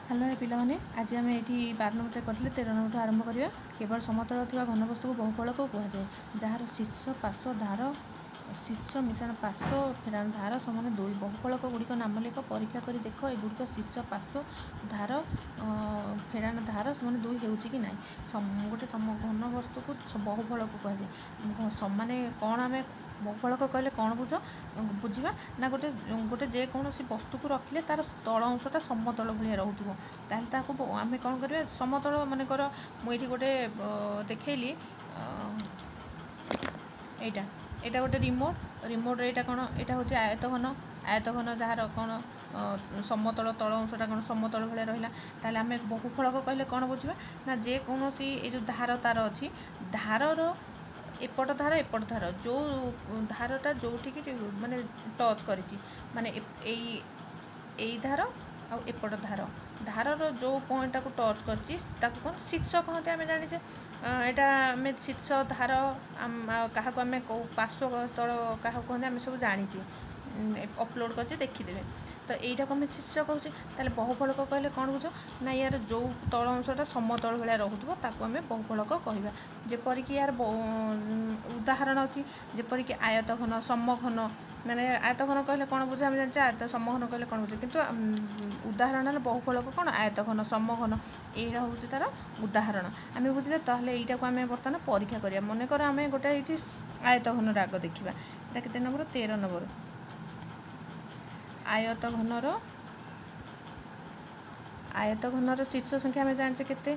Hello पिलाने आज आम ये 12 नंबर चेक करते 13 नंबर आरंभ करवा केवल समतल थी घनवस्तु को बहुफल को कहुए जार शीर्ष पार्श्व धार शीर्ष मिश्रण पार्श्व फेराण धार समान 2 बहुफलक गुड़िक नाम लेख परीक्षा कर देख एगुड़िक शीर्ष पार्श्व धार फेराण धार समान 2 होगी कि ना गोटे घनवस्तु को बहुफल को कहुए माने कौन आम बहुफलक कहले कौन बुझा ना गोटे गोटे जेकोसी वस्तु को रखिले तार तल अंशटा समतल भाया रोथो ताको आम कौन कर समतल मनकर मुझे गोटे देखली यहाँ यहाँ गोटे रिमोट यहाँ कौन यहाँ हूँ आयतघन जार कौन समतल तल अंशटा कौन समतल भाया रहा ताल आम बहुफलक कहले कौन बुझा ना जेकोसी ये जो धार तार अच्छी धारर एपट धार जो धारटा जो माने टच करी माने धार आ एपट धारर जो पॉइंटा को टच करची कौन शीर्ष कहते आम जाचे यहाँ आम शीर्ष धार क्या आम कौ पार्श्व तल क्या कहते आम सब जाचे अपलोड कर देखीदे तो यहीटा को आम शीर्ष कहूँ बहुफलक कहले कौन बुझ ना यार जो तल अंशटा समतल भाया रोथो ताको आम बहुफलक कहवा जेपरिक यार उदाहरण अच्छी जेपरिक आयतघन समघन माने आयतघन कहले कौन बुझे आम जाने आयत समघन कहले कौन बुझे किंतु उदाहरण बहुफलक कौन आयतघन समघन यहाँ हूँ तार उदाहरण आम बुझे ताहले यहाँ को आम बर्तमान परीक्षा करिया मनकर आम गोटे ये आयतघन राग देखा यहाँ केते नंबर 13 नंबर आयतघनर शीर्ष संख्या आम जाने के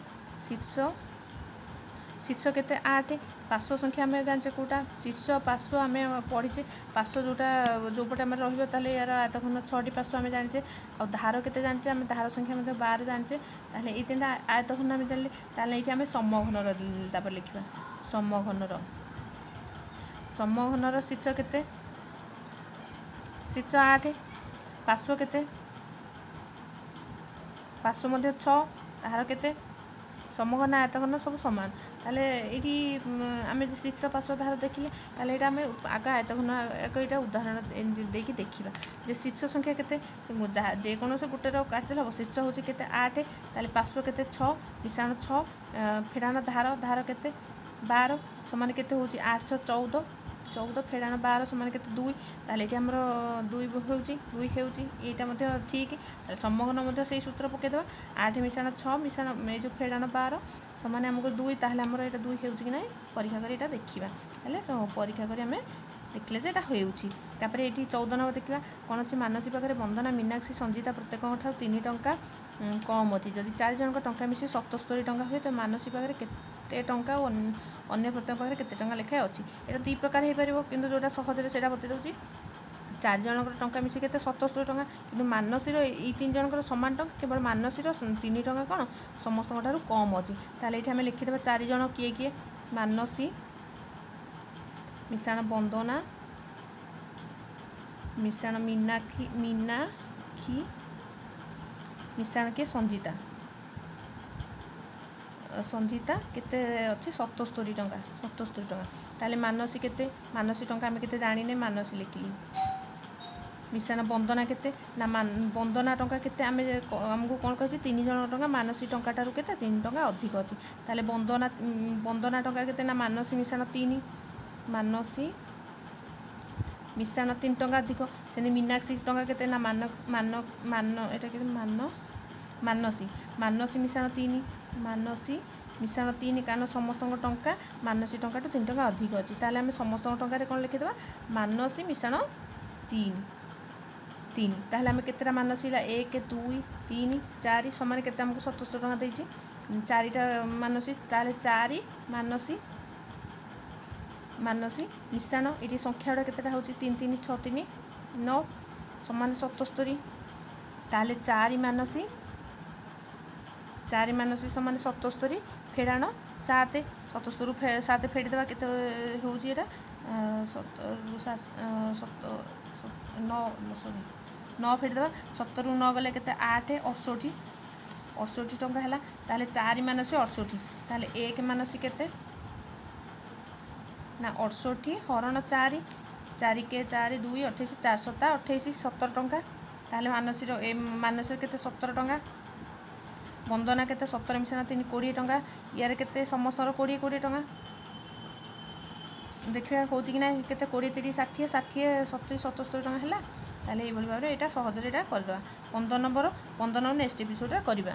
शीर्ष केते 8 पार्श्व संख्या आम जाने कौटा शीर्ष पार्श्व आम पढ़ीचे पार्श्व जोटा जो पटे आम रही यार आयतघन 6टी पार्श्व आम जाने और धार केते जाने आम धार संख्या 12 जाने ताहले ये 3टा आयतघन आम जाने ताहले ये आम समघनर तापर लिखा समघनर शीर्ष केते शीर्ष 8 पार्श्व केते पार्श्व मध्य 6 धार केते समघन आयतघन सब सामान ताले ये आम शीर्ष पार्श्व धार देखिले ताले ये आम आग आयतघन यहाँ उदाहरण देकी देखा जे शीर्ष संख्या केते जेकोसी गोटे काटिदेले हम शीर्ष हूँ केते 8 ताले पार्श्व केते 6 मिश्रण 6 फेराण धार केते 12 समान केते हूँ 8 6 14 14 फेराण 12 समान के 2 ताले ये आमर 2 होटा ठीक समघन से सूत्र पकईदे 8 मिश्रण 6 मिश्रण ये जो फेराण 12 समान आमको 2 ताहले आमर यहाँ 2 हो कि ना परीक्षा कर यहाँ देखा परीक्षा कर आम देखले जे होपर ये 14 नंबर देखा कौन अच्छी मानसी पाखे बंदना मीनाक्षी संजीता प्रत्येक 3 टंका कम अच्छी जदि 4 जन टंका मिसी 77 टंका हुए तो मानसी पाखे केते टंका और अन्य प्रत्येक पाखे केते टंका लेखाएं अच्छी यहाँ 2 प्रकार हो पार कि जोटा सहजरे से बता दूसरी 4 जन टंका मिसी के 77 टंका कि मानसी ये 3 जन सामान टंका केवल मानसी 3 टंका कौन समस्त कम अच्छी ताले ये आम लिखिदे 4 जन किए किए मानसी मिश्रण बंदना मिश्रण मीनाक्षी मिश्रण के संजीता केते अच्छी 77 टंका ताले मानसी केते मानसी टंका आम केते जानिने मानसी लिखली मिश्रण बंदना केते ना बंदना टंका केते आम आमको कौन कही 3 जन टंका मानसी टंका ठारू केते 3 टंका अधिक अच्छी ताले बंदना टंका केते ना मानसी मिश्रण 3 मानसी मिश्रण 3 टंका अधिक से मीनाक्षी टंका केते ना एटा केते मानसी मिश्रण 3 मानसी मिश्रण 3 कारण समस्त टंका मानसी टंका 3 टंका अधिक अच्छी ताले आम समस्त टंका कौन लिखिदेवा मानसी मिश्रण 3 ताहले आम केतेटा मानसी 1 2 3 4 समान केते आमको 77 टंका देछि 4टा मानसी ताहले 4 मानसी मिश्रण ये संख्या गुड़ा केतेटा होछि 3 3 6 3 9 समान 77 ताहले 4 मानसी समान 77 फेराण 7 77 7 फेड़देवा केते होछि एटा 9 फेड़देवा 70 9 गले केते 8 68 टंका है ताहले 4 मानसी 68 ताहले 1 मानसी केते ना 68 हरण 4 4 के 4 2 28 4 7 28 70 टंका ताहले मानसी केते 70 टंका ବନ୍ଦନା କେତେ 17 ମିଶାଣ 3 20 ଟଙ୍କା। ୟାର କେତେ ସମସ୍ତଙ୍କର 20 20 ଟଙ୍କା। ଦେଖିବା ହେଉଛି କି ନାହିଁ କେତେ 20 30 60 60 70 77 ଟଙ୍କା ହେଲା। ତାହେଲେ ଏଇଭଳି ଭାବରେ ଏଇଟା ସହଜରେ ଏଇଟା କରିଦେବା। 15 ନମ୍ବର ନେକ୍ସଟ ଏପିସୋଡ଼ରେ କରିବା।